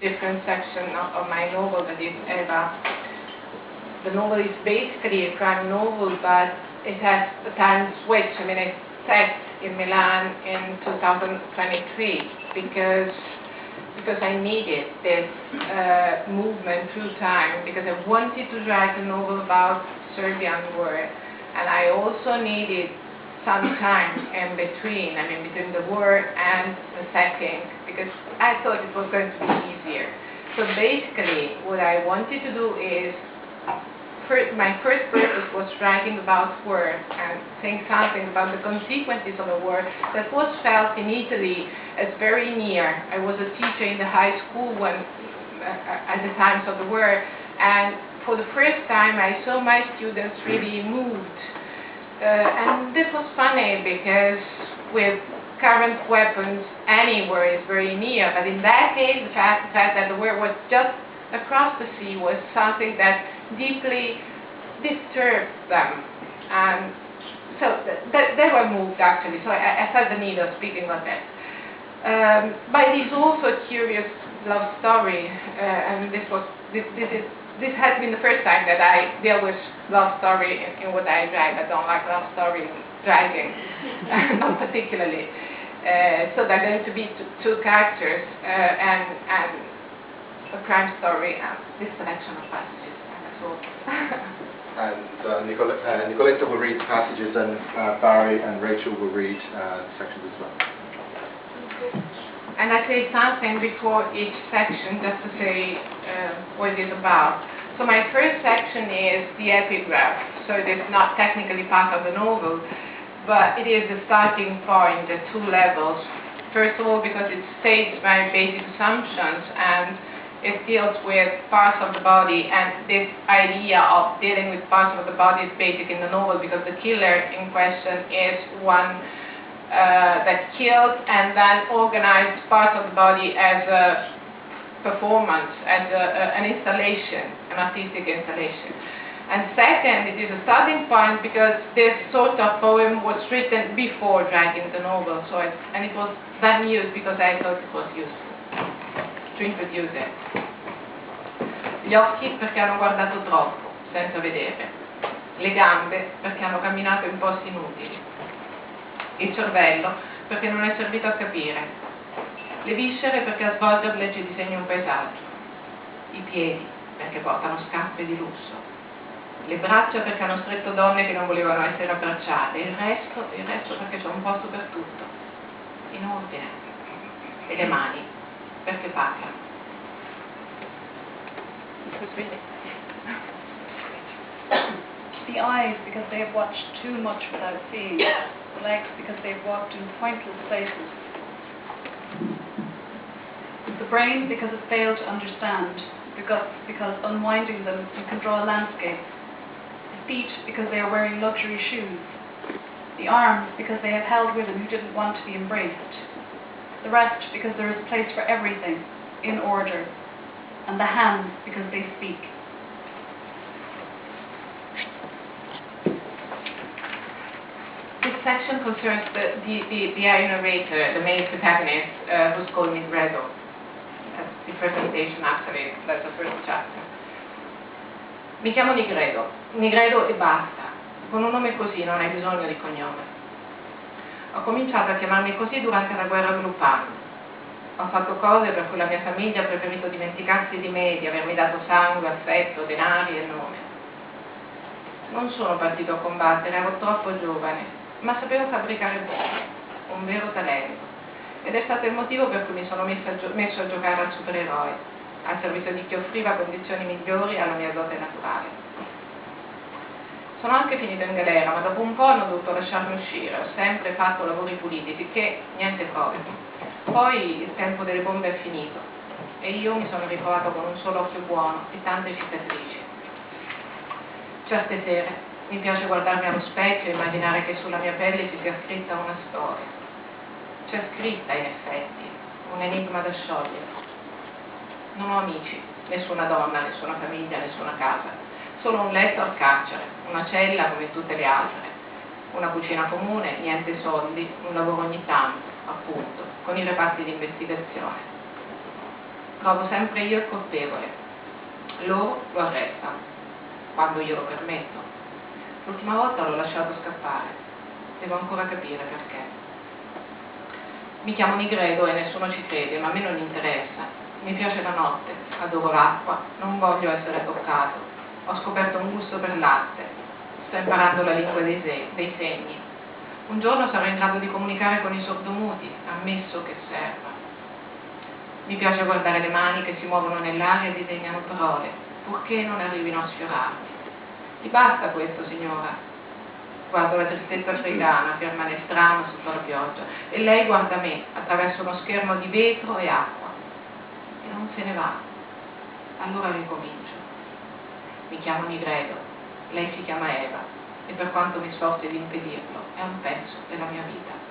different section of my novel, that is Eva. The novel is basically a crime novel, but it has a time switch. I mean, it's set in Milan in 2023 because I needed this movement through time, because I wanted to write a novel about Serbian war, and I also needed some time in between, I mean between the war and the setting, because I thought it was going to be easier. So basically what I wanted to do is, my first purpose was writing about war and saying something about the consequences of a war that was felt in Italy as very near. I was a teacher in the high school when, at the times of the war, and for the first time I saw my students really moved. And this was funny because with current weapons any war is very near, but in that case the fact that the war was just across the sea was something that deeply disturbed them, and so they were moved actually, so I felt the need of speaking of it. But it is also a curious love story, and this has been the first time that I deal with love story in what I write. I don't like love story writing, not particularly. So there are going to be two characters and a crime story and this selection of passages. And that's all. And Nicoletta will read passages, and Barry and Rachel will read sections as well. And I say something before each section just to say what it is about. So my first section is the epigraph. So it is not technically part of the novel, but it is the starting point at two levels. First of all, because it states my basic assumptions, and it deals with parts of the body, and this idea of dealing with parts of the body is basic in the novel, because the killer in question is one that killed and then organized parts of the body as a performance, as an installation, an artistic installation. And second, it is a starting point because this sort of poem was written before writing the novel, so it was then used because I thought it was useful to introduce it. Gli occhi perché hanno guardato troppo, senza vedere. Le gambe perché hanno camminato in posti inutili. Il cervello perché non è servito a capire. Le viscere perché a svolgerle ci disegna un paesaggio. I piedi perché portano scarpe di lusso. Le braccia perché hanno stretto donne che non volevano essere abbracciate. Il resto perché c'è un posto per tutto, in ordine. E le mani perché parlano. The eyes because they have watched too much without seeing. The legs because they have walked in pointless places. The brain because it failed to understand, because unwinding them you can draw a landscape. The feet because they are wearing luxury shoes. The arms because they have held women who didn't want to be embraced. The rest because there is a place for everything, in order. And the hands because they speak. This section concerns the narrator, the main protagonist, who's called Nigredo. That's the presentation, actually, that's the first chapter. Mi chiamo Nigredo. Nigredo e basta. Con un nome così non hai bisogno di cognome. Ho cominciato a chiamarmi così durante la guerra gruppale. Ho fatto cose per cui la mia famiglia ha preferito dimenticarsi di me, di avermi dato sangue, affetto, denari e nome. Non sono partito a combattere, ero troppo giovane, ma sapevo fabbricare bombe, un vero talento. Ed è stato il motivo per cui mi sono messo a giocare al supereroe, al servizio di chi offriva condizioni migliori alla mia dote naturale. Sono anche finito in galera, ma dopo un po' hanno dovuto lasciarmi uscire, ho sempre fatto lavori puliti, sicché niente prove. Poi il tempo delle bombe è finito e io mi sono ritrovato con un solo occhio buono e tante cicatrici. Certe sere mi piace guardarmi allo specchio e immaginare che sulla mia pelle ci sia scritta una storia. C'è scritta, in effetti, un enigma da sciogliere. Non ho amici, nessuna donna, nessuna famiglia, nessuna casa. Solo un letto al carcere, una cella come tutte le altre, una cucina comune, niente soldi, un lavoro ogni tanto, appunto, con i reparti di investigazione. trovo sempre io il colpevole. Loro lo arrestano, quando io lo permetto. L'ultima volta l'ho lasciato scappare. Devo ancora capire perché. Mi chiamo Nigredo e nessuno ci crede, ma a me non interessa. Mi piace la notte, adoro l'acqua, non voglio essere toccato. Ho scoperto un gusto per latte. Sto imparando la lingua dei segni. Un giorno sarò in grado di comunicare con i sordomuti, ammesso che serva. Mi piace guardare le mani che si muovono nell'aria e disegnano parole, purché non arrivino a sfiorarmi. Ti basta questo, signora? Guardo la tristezza africana che rimane strana sotto la pioggia e lei guarda me attraverso uno schermo di vetro e acqua e non se ne va. Allora ricomincio. Mi chiamo Nigredo, lei si chiama Eva e per quanto mi sforzi di impedirlo è un pezzo della mia vita.